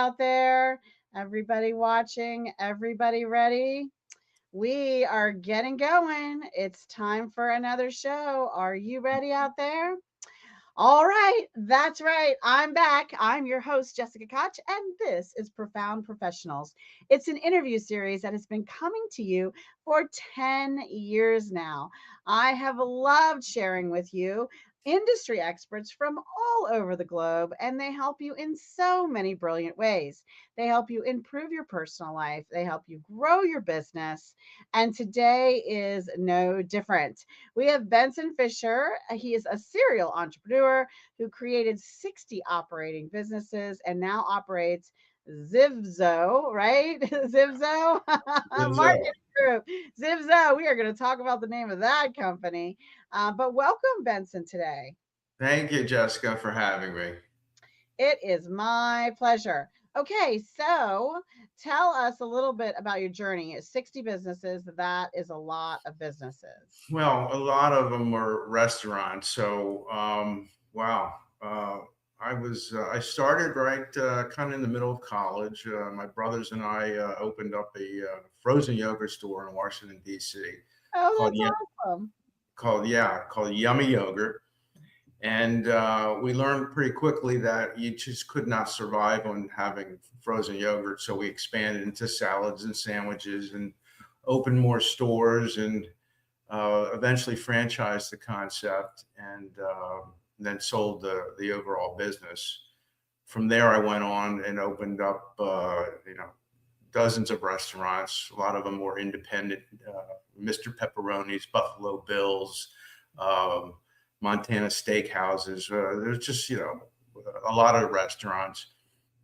out there, everybody watching, everybody ready? We are getting going. It's time for another show. Are you ready out there? All right, that's right. I'm back. I'm your host, Jessica Koch, and this is Profound Professionals. It's an interview series that has been coming to you for 10 years now. I have loved sharing with you industry experts from all over the globe, and they help you in so many brilliant ways. They help you improve your personal life, they help you grow your business, and today is no different. We have Benson Fischer. He is a serial entrepreneur who created 60 operating businesses and now operates ZivZo, right? ZivZo ZivZo. Marketing Group. ZivZo. We are going to talk about the name of that company. But welcome, Benson, today. Thank you, Jessica, for having me. It is my pleasure. Okay, so tell us a little bit about your journey. 60 businesses, that is a lot of businesses. Well, a lot of them were restaurants. So, wow. I started right kind of in the middle of college. My brothers and I opened up a frozen yogurt store in Washington, D.C. Oh, called, that's Ye- awesome. called Yummy Yogurt. And we learned pretty quickly that you just could not survive on having frozen yogurt. So we expanded into salads and sandwiches and opened more stores and eventually franchised the concept and then sold the overall business. From there, I went on and opened up, dozens of restaurants. A lot of them were independent, Mr. Pepperoni's, Buffalo Bills, um, Montana Steakhouses. There's just, a lot of restaurants.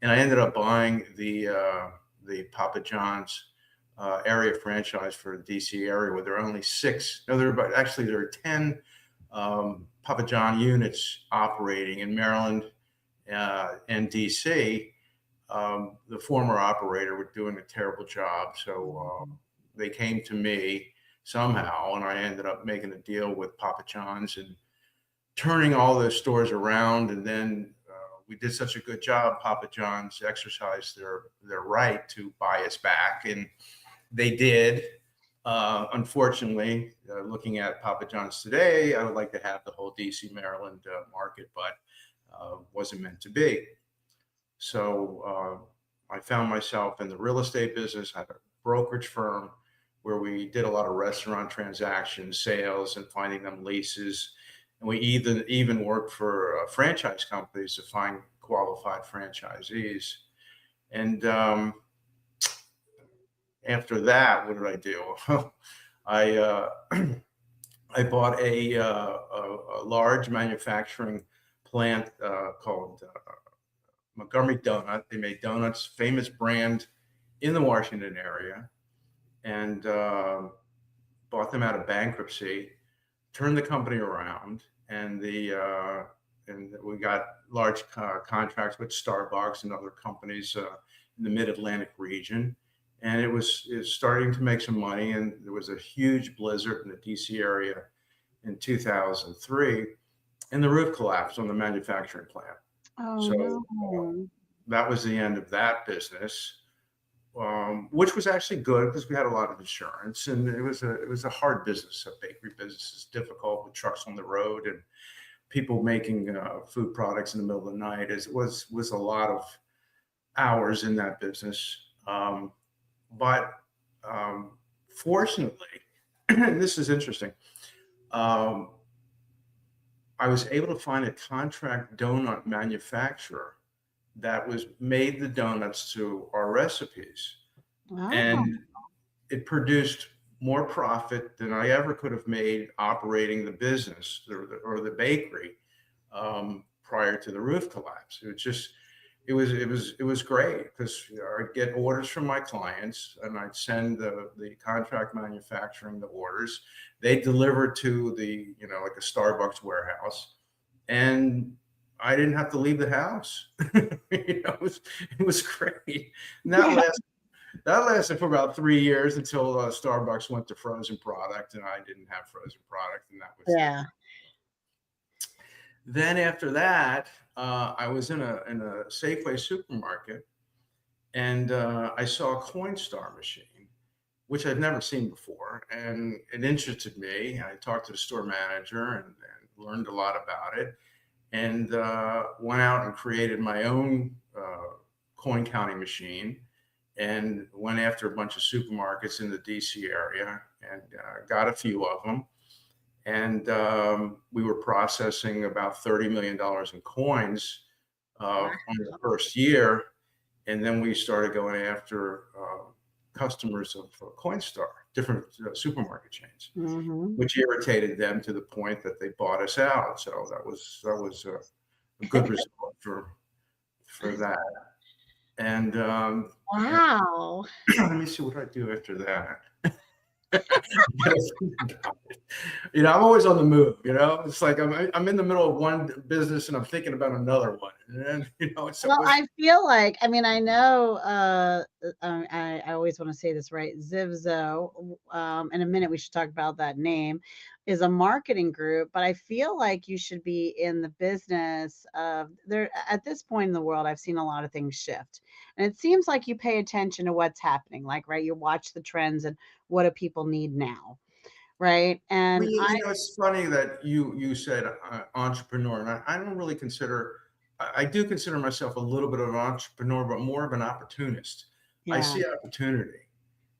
And I ended up buying the Papa John's area franchise for the DC area, where there are only six. No, there are 10 Papa John units operating in Maryland and DC. The former operator was doing a terrible job, so they came to me somehow, and I ended up making a deal with Papa John's and turning all those stores around. And then we did such a good job. Papa John's exercised their right to buy us back, and they did. Unfortunately, looking at Papa John's today, I would like to have the whole DC, Maryland market, but wasn't meant to be. So I found myself in the real estate business. I had a brokerage firm where we did a lot of restaurant transactions, sales, and finding them leases. And we even worked for franchise companies to find qualified franchisees. And after that, what did I do? I I bought a large manufacturing plant called Montgomery Donut. They made donuts, famous brand in the Washington area, and bought them out of bankruptcy. Turned the company around, and we got large contracts with Starbucks and other companies in the Mid-Atlantic region. And it was starting to make some money, and there was a huge blizzard in the DC area in 2003, and the roof collapsed on the manufacturing plant. Oh, So no. that was the end of that business, which was actually good because we had a lot of insurance, and it was a hard business. A bakery business is difficult with trucks on the road and people making food products in the middle of the night. It was a lot of hours in that business. But fortunately, and this is interesting, um, I was able to find a contract donut manufacturer that was made the donuts to our recipes, Oh, and it produced more profit than I ever could have made operating the business or the bakery prior to the roof collapse. It was great because I'd get orders from my clients, and I'd send the contract manufacturing the orders. They deliver to the like a Starbucks warehouse, and I didn't have to leave the house. It was great. And yeah, that lasted for about 3 years until Starbucks went to frozen product, and I didn't have frozen product, and that was the yeah. end. Then after that, I was in a Safeway supermarket, and I saw a Coinstar machine, which I'd never seen before, and it interested me. I talked to the store manager and learned a lot about it, and went out and created my own coin counting machine, and went after a bunch of supermarkets in the DC area and got a few of them. And we were processing about $30 million in coins Wow. on the first year. And then we started going after customers of Coinstar, different supermarket chains, Hmm. which irritated them to the point that they bought us out. So that was a good result for that. And Wow. let me see what I do after that. I'm always on the move. It's like I'm in the middle of one business and I'm thinking about another one, and then it's Well, always I feel like, I mean, I know, I always want to say this right. ZivZo, in a minute, we should talk about that name, is a marketing group, but I feel like you should be in the business of there. At this point in the world, I've seen a lot of things shift. And it seems like you pay attention to what's happening, like, right, you watch the trends and what do people need now, right? Well, And it's funny that you said entrepreneur, and I don't really consider. I do consider myself a little bit of an entrepreneur, but more of an opportunist. I yeah, see opportunity,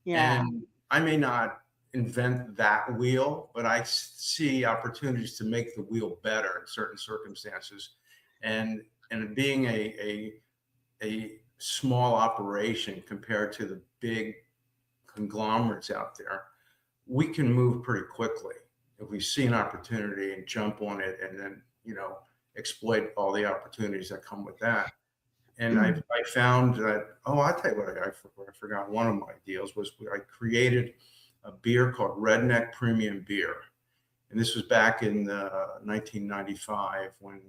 yeah. and I may not invent that wheel, but I see opportunities to make the wheel better in certain circumstances, and being a small operation compared to the big conglomerates out there, we can move pretty quickly if we see an opportunity and jump on it, and then exploit all the opportunities that come with that. And I found that, I'll tell you what, I forgot. One of my deals was I created a beer called Redneck Premium Beer, and this was back in 1995 when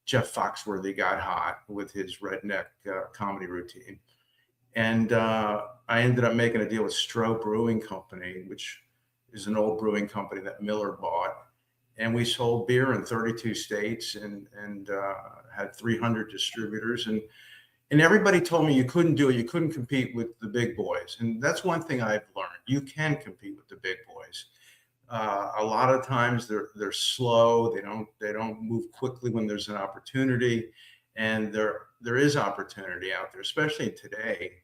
Jeff Foxworthy got hot with his redneck comedy routine. And I ended up making a deal with Stroh Brewing Company, which is an old brewing company that Miller bought. And we sold beer in 32 states and had 300 distributors. And everybody told me you couldn't do it. You couldn't compete with the big boys. And that's one thing I've learned. You can compete with the big boys. A lot of times they're slow. They don't move quickly when there's an opportunity, and there is opportunity out there, especially today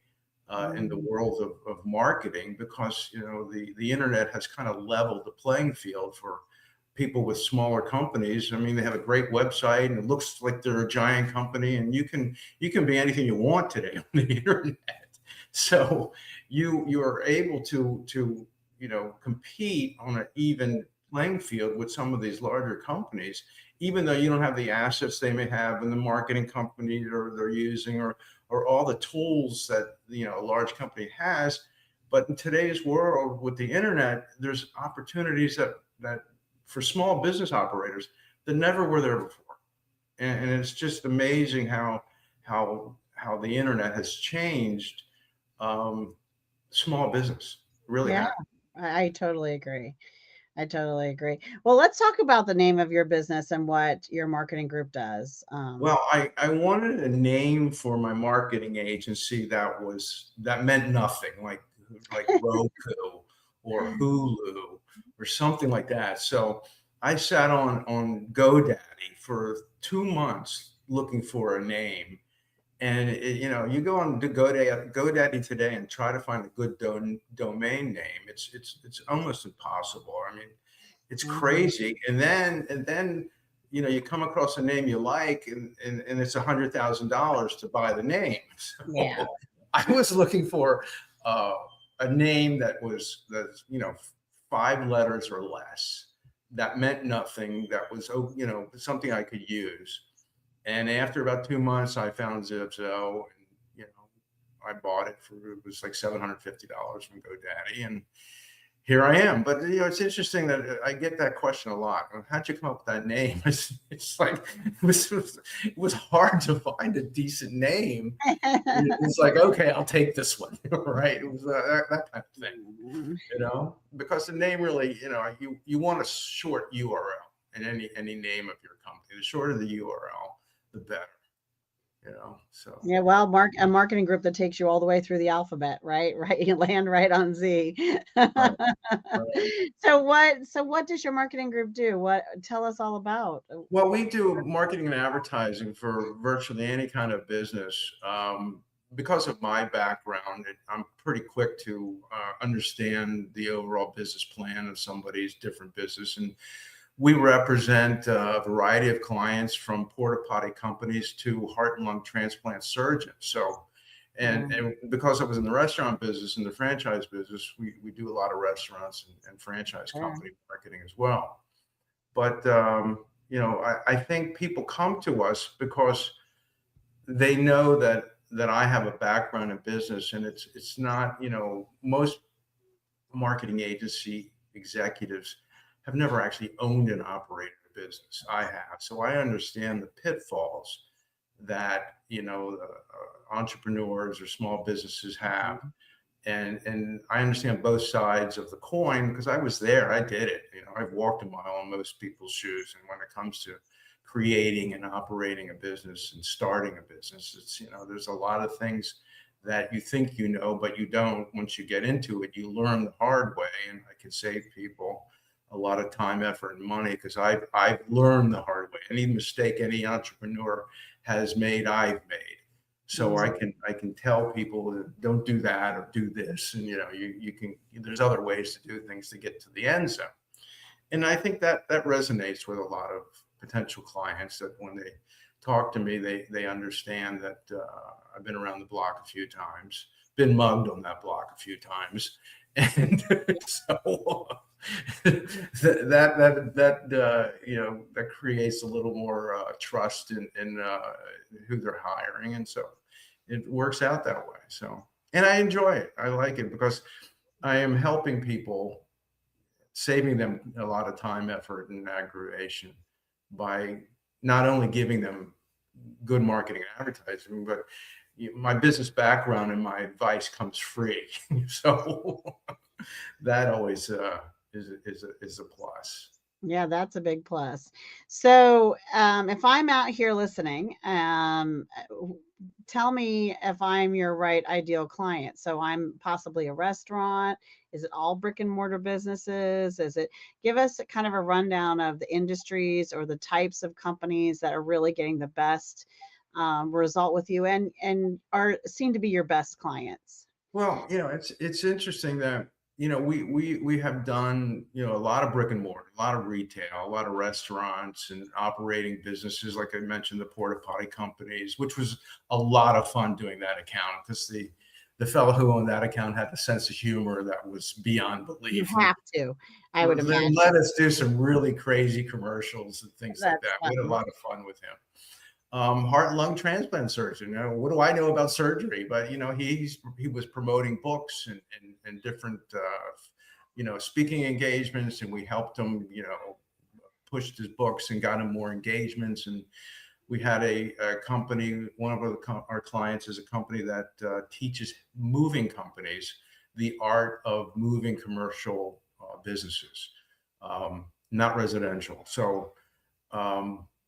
in the Mm. world of marketing, because the internet has kind of leveled the playing field for people with smaller companies. I mean, they have a great website and it looks like they're a giant company, and you can be anything you want today on the internet. So you are able to compete on an even playing field with some of these larger companies, even though you don't have the assets they may have in the marketing company they're using, or all the tools that a large company has. But in today's world with the internet, there's opportunities that for small business operators that never were there before. And it's just amazing how the internet has changed small business. It really Yeah, has. I totally agree. I totally agree. Well, let's talk about the name of your business and what your marketing group does. Well, I wanted a name for my marketing agency that meant nothing, like Roku or Hulu or something like that. So I sat on GoDaddy for 2 months looking for a name. And you go on to GoDaddy today and try to find a good domain name. It's almost impossible. I mean, it's Mhm. crazy. And then you come across a name you like, and it's $100,000 to buy the name. Yeah. So I was looking for uh, a name that's 5 letters or less, that meant nothing, that was something I could use. And after about 2 months, I found ZivZo, and I bought it it was like $750 from GoDaddy, and here I am. But it's interesting that I get that question a lot. How'd you come up with that name? It's like it was hard to find a decent name. It's like, okay, I'll take this one, right? It was that kind of thing, Mm. because the name really, you want a short URL in any name of your company. The shorter the URL, the better. So. Yeah, well, a marketing group that takes you all the way through the alphabet, right? Right, you land right on Z. Right, right. So what does your marketing group do? What tell us all about? Well, we do marketing and advertising for virtually any kind of business. Because of my background, I'm pretty quick to understand the overall business plan of somebody's different business. And we represent a variety of clients from porta potty companies to heart and lung transplant surgeons. So, and because I was in the restaurant business and the franchise business, we do a lot of restaurants and franchise company marketing as well. But I think people come to us because they know that I have a background in business, and it's not, most marketing agency executives have never actually owned and operated a business. I have, so I understand the pitfalls that entrepreneurs or small businesses have, and I understand both sides of the coin because I was there. I did it. I've walked a mile in most people's shoes. And when it comes to creating and operating a business and starting a business, it's, there's a lot of things that you think but you don't. Once you get into it, you learn the hard way. And I can save people a lot of time, effort, and money because I've learned the hard way. Any mistake any entrepreneur has made, I've made. So I can tell people don't do that or do this, and you can. There's other ways to do things to get to the end zone, and I think that resonates with a lot of potential clients. That when they talk to me, they understand that I've been around the block a few times, been mugged on that block a few times, and so that creates a little more trust in who they're hiring, and so it works out that way. So, and I enjoy it. I like it because I am helping people, saving them a lot of time, effort, and aggravation by not only giving them good marketing and advertising, but my business background and my advice comes free. So that always is a plus. Yeah, that's a big plus. So, if I'm out here listening, tell me if I'm your right ideal client. So, I'm possibly a restaurant. Is it all brick and mortar businesses? Give us kind of a rundown of the industries or the types of companies that are really getting the best result with you and are seem to be your best clients. Well, it's interesting that we have done a lot of brick and mortar, a lot of retail, a lot of restaurants and operating businesses, like I mentioned, the porta potty companies, which was a lot of fun doing that account because the fellow who owned that account had a sense of humor that was beyond belief. You have to, I would imagine. Let us do some really crazy commercials and things like That's that. We had a funny. lot of fun with him. Heart and lung transplant surgeon. What do I know about surgery? But he was promoting books and different speaking engagements, and we helped him pushed his books and got him more engagements. And we had a company. One of our clients is a company that teaches moving companies the art of moving commercial businesses, not residential. So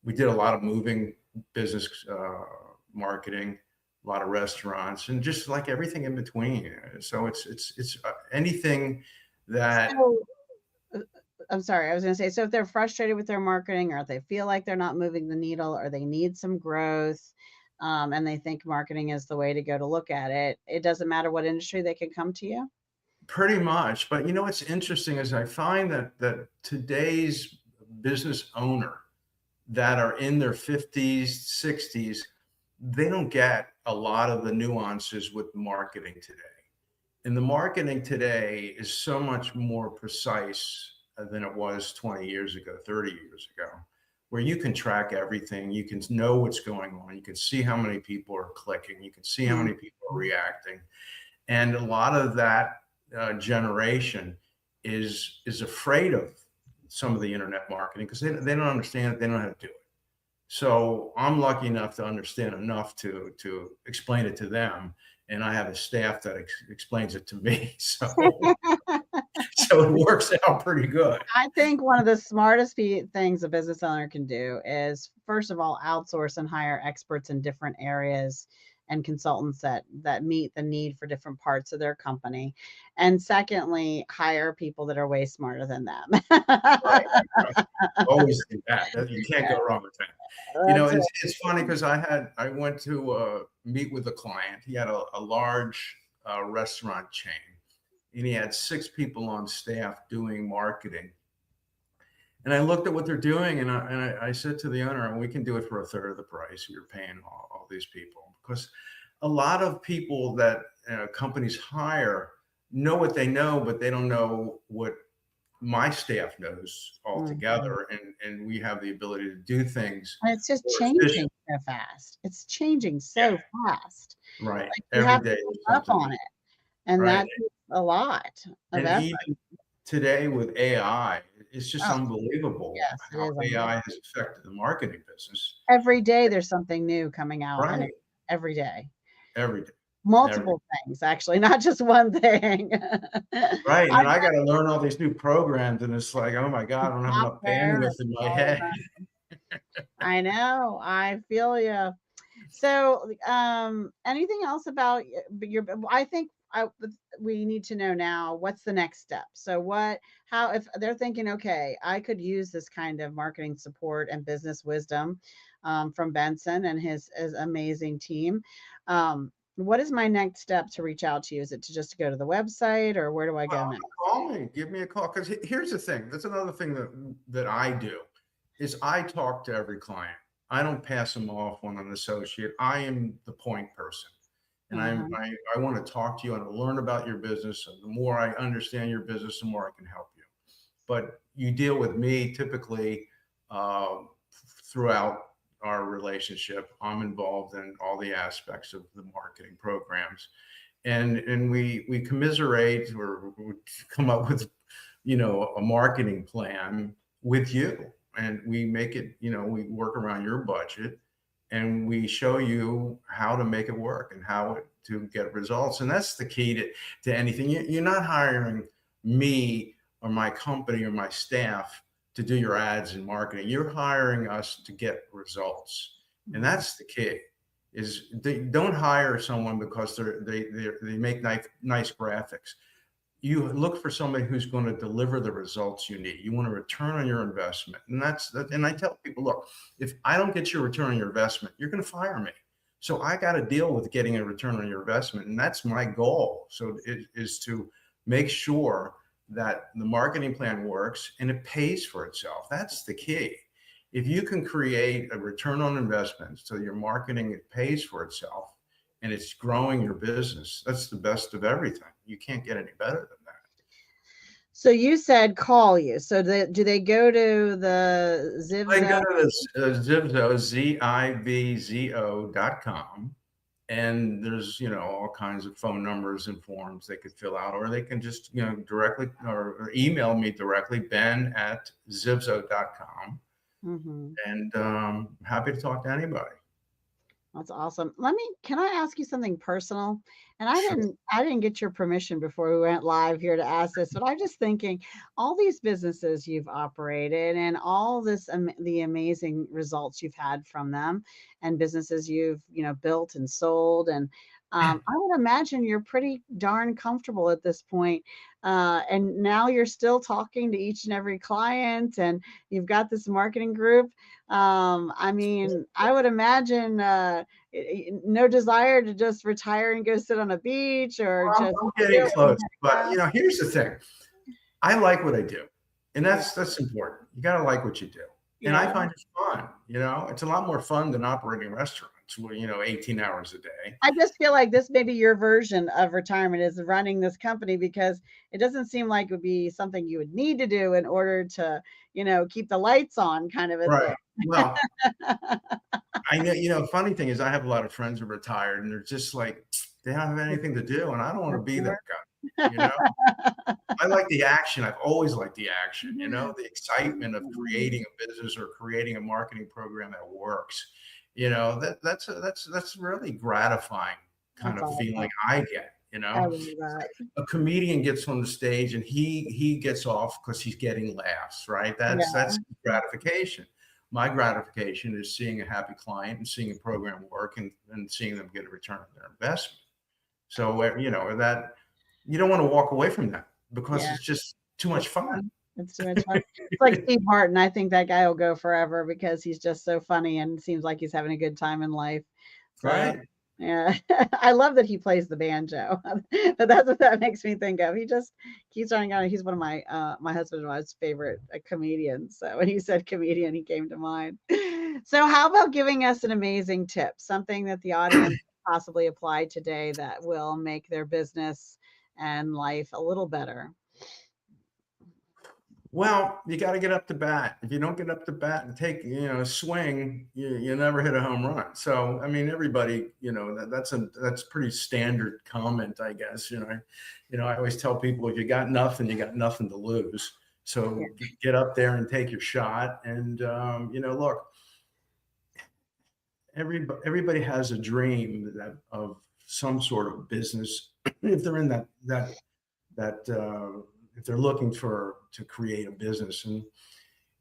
we did a lot of moving business marketing, a lot of restaurants, and just like everything in between. So it's anything that. So, I'm sorry, I was going to say, so if they're frustrated with their marketing, or if they feel like they're not moving the needle, or they need some growth, and they think marketing is the way to go to look at it, it doesn't matter what industry, they can come to you. Pretty much, but what's interesting is I find that today's business owner that are in their 50s, 60s, they don't get a lot of the nuances with marketing today. And the marketing today is so much more precise than it was 20 years ago, 30 years ago, where you can track everything. You can know what's going on. You can see how many people are clicking. You can see how many people are reacting. And a lot of that generation is afraid of some of the internet marketing because they don't understand it. They don't know how to do it. So I'm lucky enough to understand enough to explain it to them. And I have a staff that explains it to me. So So it works out pretty good. I think one of the smartest things a business owner can do is, first of all, outsource and hire experts in different areas and consultants that meet the need for different parts of their company. And secondly, hire people that are way smarter than them. Right, right. Always do that. You can't go wrong with that. That's it. It's funny because I went to meet with a client. He had a large restaurant chain, and he had 6 people on staff doing marketing. And I looked at what they're doing, and I said to the owner, "We can do it for a third of the price you're paying all these people." Because a lot of people that companies hire know what they know, but they don't know what my staff knows altogether, and we have the ability to do things And it's just more changing efficient. so fast. It's changing Yeah, so fast. right. Like you Every have to day keep there's up something on new, it, and right? that takes a lot of And effort. even today with AI, it's just Oh, unbelievable yes, it how is unbelievable. AI has affected the marketing business. Every day there's something new coming out, and Right. every day. Every day. Every Multiple things, actually, not just one thing. Right. I And I got to learn all these new programs, and it's like, oh my God, I don't have enough software and bandwidth in my all of head. that. I know, I feel you. So, anything else about your I think we need to know now, what's the next step? So how, if they're thinking, okay, I could use this kind of marketing support and business wisdom from Benson and his amazing team. What is my next step to reach out to you? Is it to just go to the website, or where do I go Well, next? call me, give me a call. Because here's the thing. That's another thing that I do is I talk to every client. I don't pass them off on an associate. I am the point person. And Uh-huh. I want to talk to you and learn about your business. And the more I understand your business, the more I can help you. But you deal with me typically uh, throughout our relationship. I'm involved in all the aspects of the marketing programs, and we commiserate or come up with a marketing plan with you, and we make it, we work around your budget, and we show you how to make it work and to get results. And that's the key to anything. You're not hiring me or my company or my staff to do your ads and marketing. You're hiring us to get results, and that's the key. Is they don't hire someone because they make nice graphics. You look for somebody who's going to deliver the results you need. You want a return on your investment. And and I tell people, look, if I don't get your return on your investment, you're going to fire me. So I got to deal with getting a return on your investment. And that's my goal. So it is to make sure that the marketing plan works and it pays for itself. That's the key. If you can create a return on investment so your marketing, it pays for itself, and it's growing your business, that's the best of everything. You can't get any better than that. So you said call you. So do they go to the I go ZivZo? to this ZivZo, ZIVZO.com, and there's, all kinds of phone numbers and forms they could fill out, or they can just, directly or email me directly, ben@ZivZo.com. Mhm. And happy to talk to anybody. That's awesome. Can I ask you something personal? And Sure. I didn't get your permission before we went live here to ask this, but I'm just thinking, all these businesses you've operated and all the amazing results you've had from them, and businesses you've, built and sold, and I would imagine you're pretty darn comfortable at this point. And now you're still talking to each and every client, and you've got this marketing group. I mean, I would imagine no desire to just retire and go sit on a beach, or I'm, just I'm do getting it when close, you but have. here's the thing. I like what I do, and Yeah, that's important. You got to like what you do, and I yeah. find it fun. It's a lot more fun than operating restaurants, where 18 hours a day. I just feel like this may be your version of retirement, is running this company, because it doesn't seem like it would be something you would need to do in order to, keep the lights on, kind of a Right. thing. Well, I know. Funny thing is, I have a lot of friends who are retired, and they're just like they don't have anything to do, and I don't want to be that guy. I like the action. I've always liked the action, the excitement of creating a business or creating a marketing program that works. That's really gratifying kind That's of awesome. feeling I get. You I know, love that. a comedian gets on the stage and he gets off because he's getting laughs, right? Yeah. That's gratification. My gratification is seeing a happy client and seeing a program work and seeing them get a return on their investment. So you know that you don't want to walk away from that because Yeah. it's just too much It's fun. fun. It's too much fun. It's like Steve Martin. I think that guy will go forever because he's just so funny and seems like he's having a good time in life. So Right. yeah, I love that he plays the banjo. But that's what that makes me think of. He just keeps running on. He's one of my husband and I's favorite comedians. So when he said comedian, he came to mind. So how about giving us an amazing tip, something that the audience possibly apply today that will make their business and life a little better? Well, you got to get up to bat. If you don't get up to bat and take, swing, you never hit a home run. So, I mean, everybody, that's pretty standard comment, I guess. I always tell people if you got nothing, you got nothing to lose. Yeah. So get up there and take your shot. And look, everybody has a dream of some sort of business if they're in that if they're looking to create a business, and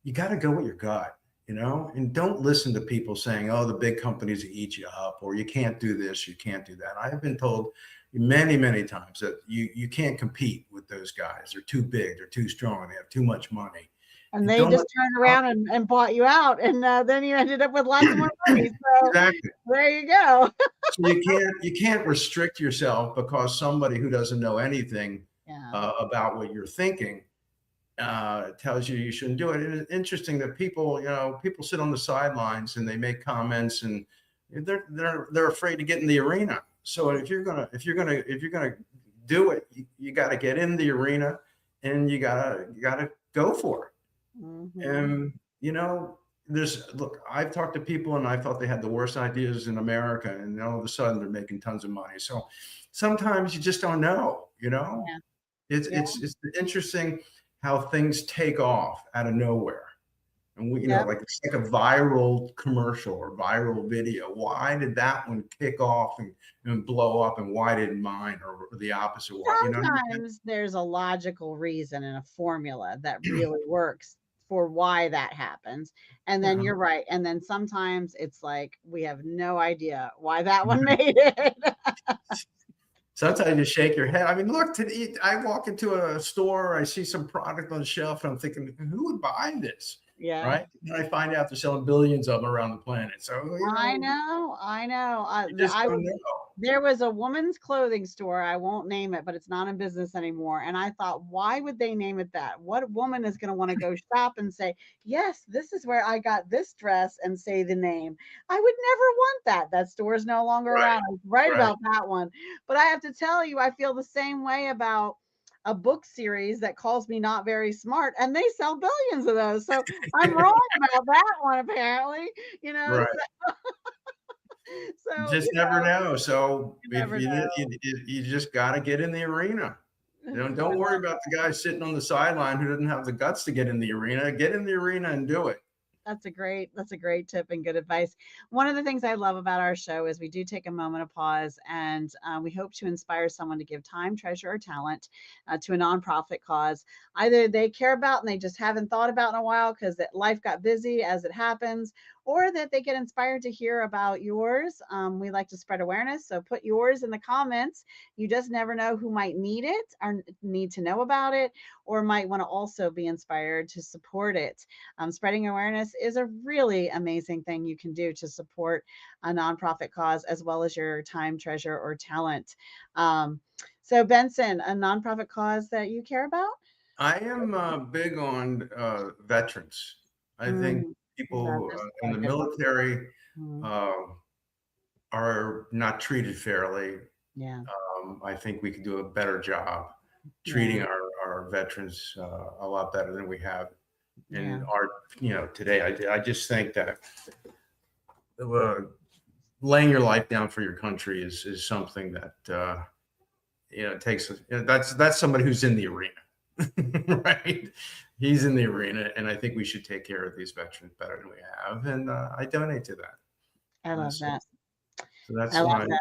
you got to go with your gut, and don't listen to people saying, oh, the big companies eat you up, or you can't do this, you can't do that. I have been told many times that you can't compete with those guys. They're too big, they're too strong, they have too much money. And And they don't let just turned around and bought you out, and then you ended up with lots of more money. So exactly. there you go. So you can't restrict yourself because somebody who doesn't know anything Yeah. about what you're thinking tells you shouldn't do it. It's interesting that people sit on the sidelines and they make comments and they're afraid to get in the arena. So if you're gonna do it, you got to get in the arena and you gotta go for it. Mhm. And look, I've talked to people and I thought they had the worst ideas in America, and all of a sudden they're making tons of money. So sometimes you just don't know. Yeah. It's Yeah. it's interesting how things take off out of nowhere. And Yep. like it's like a viral commercial or viral video. Why did that one kick off and blow up, and why didn't mine, or the opposite? Why, you know what I'm Sometimes there's a logical reason and a formula that really works for why that happens. And then saying? you're right. And then sometimes it's like we have no idea why that one made it. Sometimes you shake your head. I mean, look, I walk into a store, I see some product on the shelf, and I'm thinking, who would buy this? Yeah. Right? And I find out they're selling billions of them around the planet. So, I know, I know. you just I don't was know. There was a woman's clothing store. I won't name it, but it's not in business anymore. And I thought, why would they name it that? What woman is going to want to go shop and say, yes, this is where I got this dress and say the name? I would never want that. That store is no longer Right, around. I was right right. about that one. But I have to tell you, I feel the same way about a book series that calls me not very smart, and they sell billions of those. So I'm wrong about that one, apparently. You know, Right. You so just never know. So you if never know. you just got to get in the arena. Don't I worry love about the guy sitting on the sideline who doesn't have the guts to get in the arena. Get in the arena and do it. That's a great tip and good advice. One of the things I love about our show is we do take a moment of pause, and we hope to inspire someone to give time, treasure, or talent to a nonprofit cause either they care about and they just haven't thought about in a while because life got busy as it happens, or that they get inspired to hear about yours. We like to spread awareness, so put yours in the comments. You just never know who might need it or need to know about it, or might want to also be inspired to support it. Spreading awareness is a really amazing thing you can do to support a nonprofit cause as well as your time, treasure, or talent. So, Benson, a nonprofit cause that you care about? I am big on veterans. I think Mm, people there's a in lot the of good ones. military Mm, uh, are not treated fairly. yeah, I think we could do a better job yeah, treating our veterans a lot better than we have yeah. in our, today. I just think that uh, laying your life down for your country is something that takes. That's somebody who's in the arena, right? He's in the arena, and I think we should take care of these veterans better than we have, and I donate to that. I love So, that. so that's I love my that.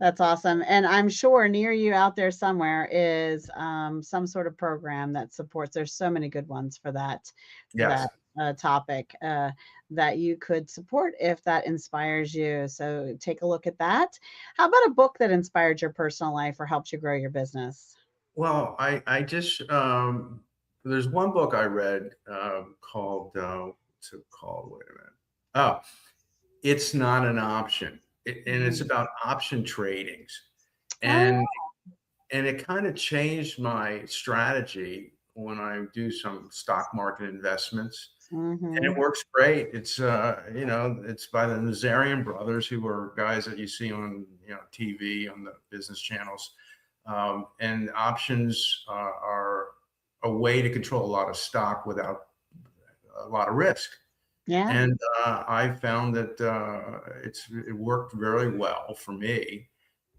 That's awesome. And I'm sure near you out there somewhere is some sort of program that supports. There's so many good ones for that Yes. topic that you could support if that inspires you. So take a look at that. How about a book that inspired your personal life or helped you grow your business? Well, I just there's one book I read called what's it called? Wait a minute. Oh, it's not an option, and it's Mhm. about option tradings, Oh, and it kind of changed my strategy when I do some stock market investments, yeah. and it Hmm. works great. It's it's by the Nazarian brothers, who are guys that you see on TV on the business channels, and options are a way to control a lot of stock without a lot of risk. Yeah. And I found that it worked very well for me,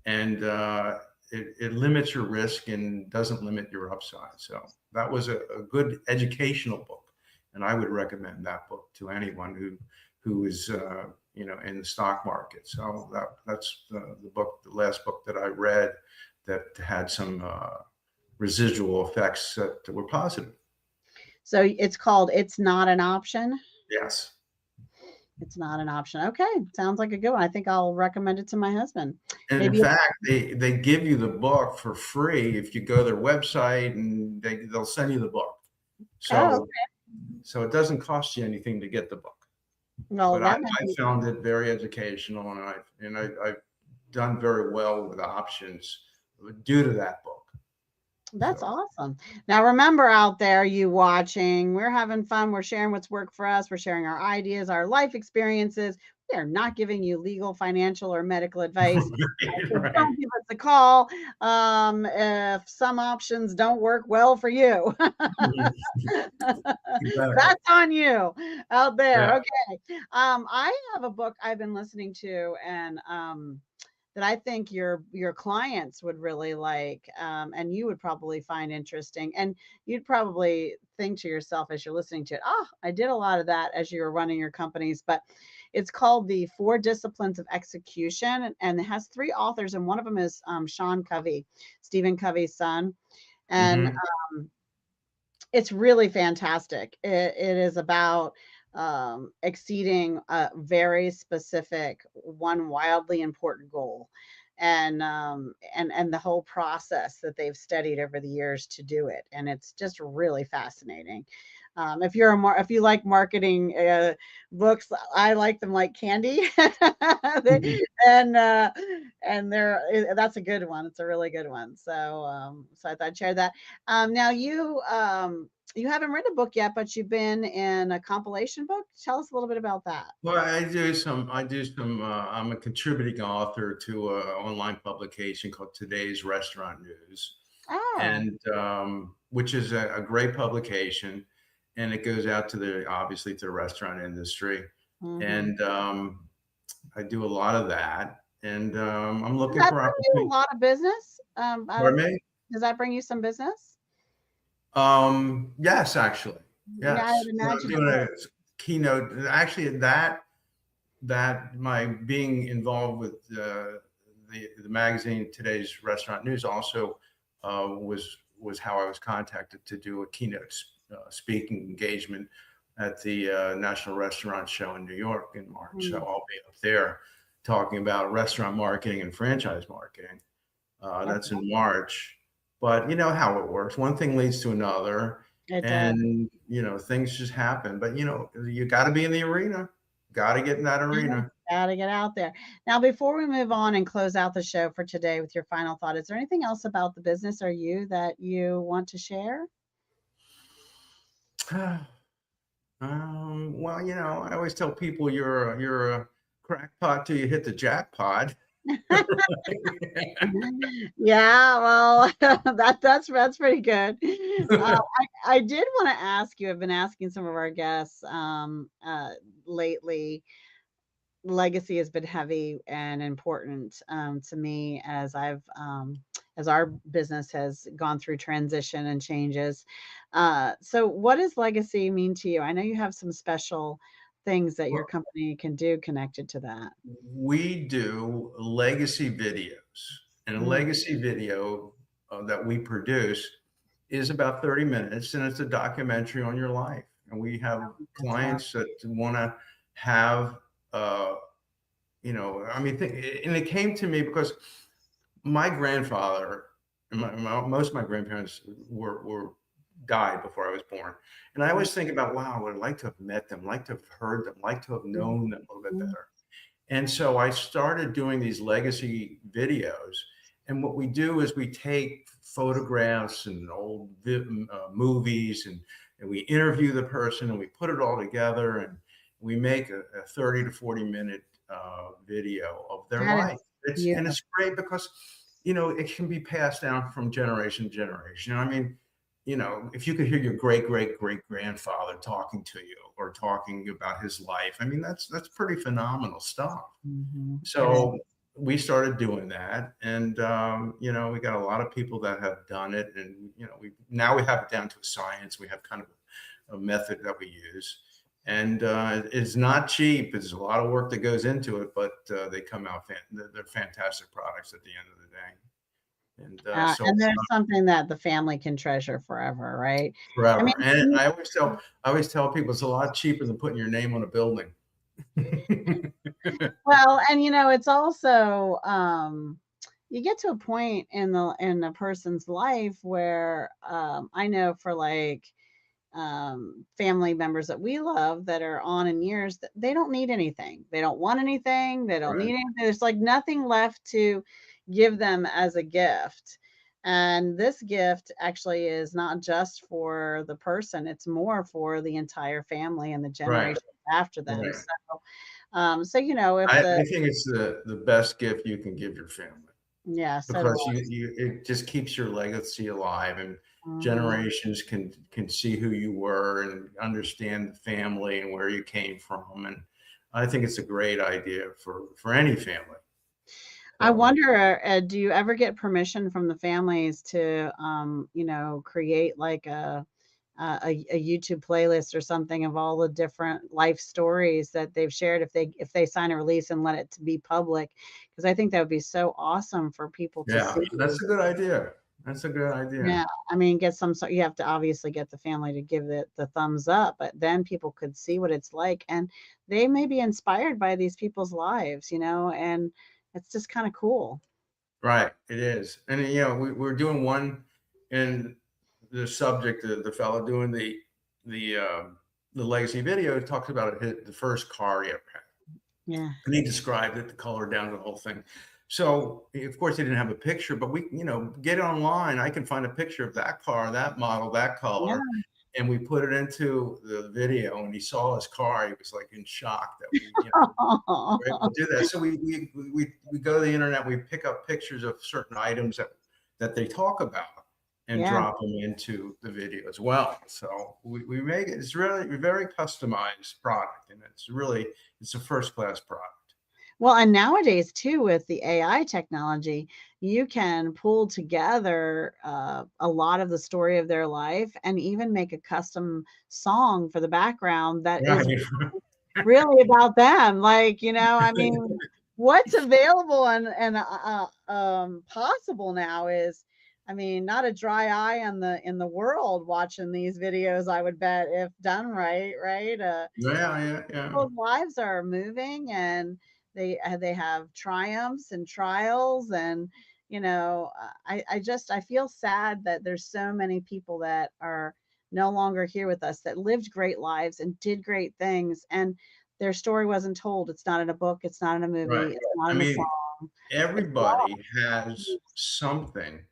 and it limits your risk and doesn't limit your upside. So that was a good educational book, and I would recommend that book to anyone who is in the stock market. So that's the book, the last book that I read that had some residual effects that were positive. So it's called It's Not an Option. Yes. It's not an option. Okay. Sounds like a good one. I think I'll recommend it to my husband. And in Maybe it's, fact, they give you the book for free if you go to their website, and they'll send you the book. oh, So it doesn't cost you anything to get the book. well, But I, that might I be, found it very educational, and I've done very well with options due to that book. that's So awesome. Now, remember out there, you watching, we're having fun. We're sharing what's worked for us. We're sharing our ideas, our life experiences. We are not giving you legal, financial, or medical advice. So right, don't give us a call if some options don't work well for you. exactly. That's on you out there. Yeah. Okay. I have a book I've been listening to, and that I think your clients would really like, and you would probably find interesting. And you'd probably think to yourself as you're listening to it, oh, I did a lot of that as you were running your companies. But it's called The Four Disciplines of Execution, and it has three authors, and one of them is Sean Covey, Stephen Covey's son. And Hmm. it's really fantastic. It is about exceeding a very specific, one wildly important goal, and the whole process that they've studied over the years to do it, and it's just really fascinating. If you like marketing books, I like them like candy. and that's a good one. It's a really good one. So I thought I'd share that. Now you haven't written a book yet, but you've been in a compilation book. Tell us a little bit about that. Well, I do some. I do some. I'm a contributing author to an online publication called Today's Restaurant News, Oh. and which is a great publication, and it goes out to obviously to the restaurant industry, Mhm. and I do a lot of that, and I'm Does looking that for bring you a opportunity. lot of business? Pardon me? Does that bring you some business? Yes, actually, Yeah, yes. I'd I'm imagine it doing would. a keynote. Actually, that my being involved with the magazine Today's Restaurant News also was how I was contacted to do a keynote speaking engagement at the National Restaurant Show in New York in March. So Mm, I'll be up there talking about restaurant marketing and franchise marketing. that's That's in March. But you know how it works. One thing leads to another, it does. and things just happen. But you got to be in the arena. Got to get in that Yeah, arena. gotta get out there. Now, before we move on and close out the show for today with your final thought, is there anything else about the business or you that you want to share? Well, I always tell people you're a crackpot till you hit the jackpot. Yeah, well, that's pretty good. I did want to ask you. I've been asking some of our guests lately. Legacy has been heavy and important to me as our business has gone through transition and changes. So, what does legacy mean to you? I know you have some special things that your Well, company can do connected to that. we do legacy videos. And a Mm. legacy video that we produce is about 30 minutes, and it's a documentary on your life. And we have That's awesome. clients that want to have, I mean, and it came to me because my grandfather and most of my grandparents were died before I was born. And I always think about, wow, I would like to have met them, like to have heard them, like to have known them a little bit Mhm. better. And so I started doing these legacy videos. And what we do is we take photographs and old movies, and we interview the person, and we put it all together, and we make a 30 to 40 minute video of their That life. is And beautiful. it's great because, it can be passed down from generation to generation. I mean, if you could hear your great great great grandfather talking to you or talking about his life, I mean, that's pretty phenomenal stuff. It is. So we started doing that, and we got a lot of people that have done it, and we have it down to a science. We have kind of a method that we use, and it's not cheap. There's a lot of work that goes into it, but they come out. They're fantastic products at the end of the day. And so And it's there's something that the family can treasure forever, right? I forever. And mean, I always tell people it's a lot cheaper than putting your name on a building. well, and it's also you get to a point in a person's life where I know for like family members that we love that are on in years that they don't need anything. They don't want anything. They don't need Right. anything. There's like nothing left to give them as a gift. And this gift actually is not just for the person, it's more for the entire family and the Right. generations after them. Right. So if I the think it's the best gift you can give your family, yeah, so do because I. it just keeps your legacy alive, and Mhm. generations can see who you were and understand the family and where you came from. And I think it's a great idea for any family. I So wonder, do you ever get permission from the families to, create like a YouTube playlist or something of all the different life stories that they've shared if they sign a release and let it to be public? Because I think that would be so awesome for people to yeah, see. that's a good idea. That's a good idea. Yeah, I mean, get some so you have to obviously get the family to give it the thumbs up, but then people could see what it's like, and they may be inspired by these people's lives, and it's just kinda cool. Right, it is. And we're doing one, and the subject, the fellow doing the the legacy video, talks about the first car he ever had. Yeah. And he described it, the color down to the whole thing. So of course he didn't have a picture, but we, get online. I can find a picture of that car, that model, that Yeah. color, and we put it into the video. And he saw his car. He was like in shock that we're able to do that. So we go to the internet. We pick up pictures of certain items that they talk about and Yeah. drop them into the video as well. So we make it. It's really a very customized product, and it's a first class product. Well, and nowadays too, with the AI technology, you can pull together a lot of the story of their life and even make a custom song for the background that is Right. really about them. Like, I mean, what's available and possible now is, I mean, not a dry eye in the world watching these videos, I would bet, if done right, right? Yeah, yeah, yeah. People's lives are moving, and they have triumphs and trials, and I feel sad that there's so many people that are no longer here with us that lived great lives and did great things, and their story wasn't told. It's not in a book, it's not in a Right. movie, it's not I in a mean, song. It's everybody has something,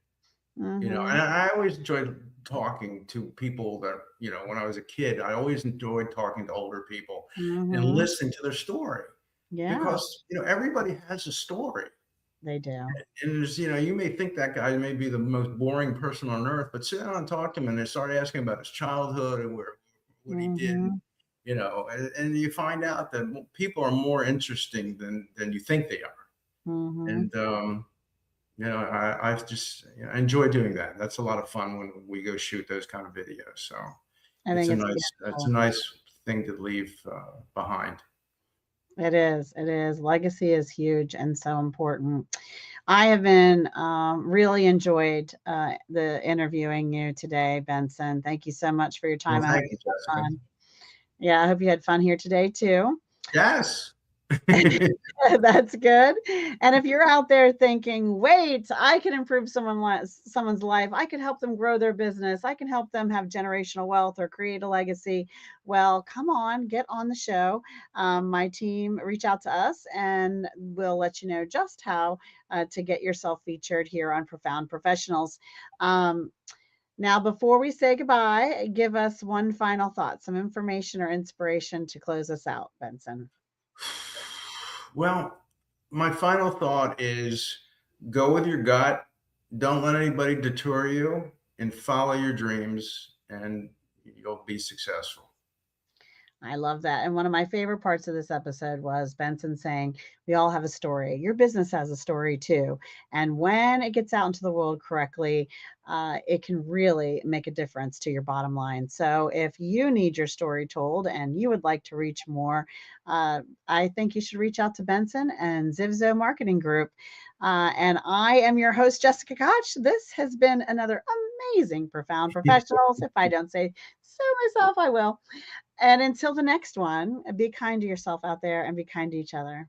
Mhm. and I always enjoyed talking to people that, when I was a kid, I always enjoyed talking to older people and Mhm. listening to their story, Yeah, because, everybody has a story. they do. And you may think that guy may be the most boring person on earth, but sit down and talk to him, and they start asking about his childhood and what he did, Mhm. and you find out that people are more interesting than you think they are. Mhm. And I've just enjoy doing that. That's a lot of fun when we go shoot those kind of videos. So I think it's it's a beautiful. nice thing to leave behind. It is, it is. Legacy is huge and so important. I have been really enjoyed the interviewing you today, Benson. Thank you so much for your Well, time. I hope thank you, you had Jessica. fun. Yeah, I hope you had fun here today too. Yes. That's good. And if you're out there thinking, wait, I can improve someone's life, I can help them grow their business, I can help them have generational wealth or create a legacy, well, come on, get on the show. My team reach out to us and we'll let you know just how to get yourself featured here on Profound Professionals. Um, Now, before we say goodbye, give us one final thought, some information or inspiration to close us out, Benson. Well, my final thought is go with your gut. Don't let anybody detour you and follow your dreams, and you'll be successful. I love that. And one of my favorite parts of this episode was Benson saying, we all have a story. Your business has a story too. And when it gets out into the world correctly, it can really make a difference to your bottom line. So if you need your story told and you would like to reach more, I think you should reach out to Benson and ZivZo Marketing Group. And I am your host, Jessica Koch. This has been another amazing Profound Professionals. If I don't say so myself, I will. And until the next one, be kind to yourself out there and be kind to each other.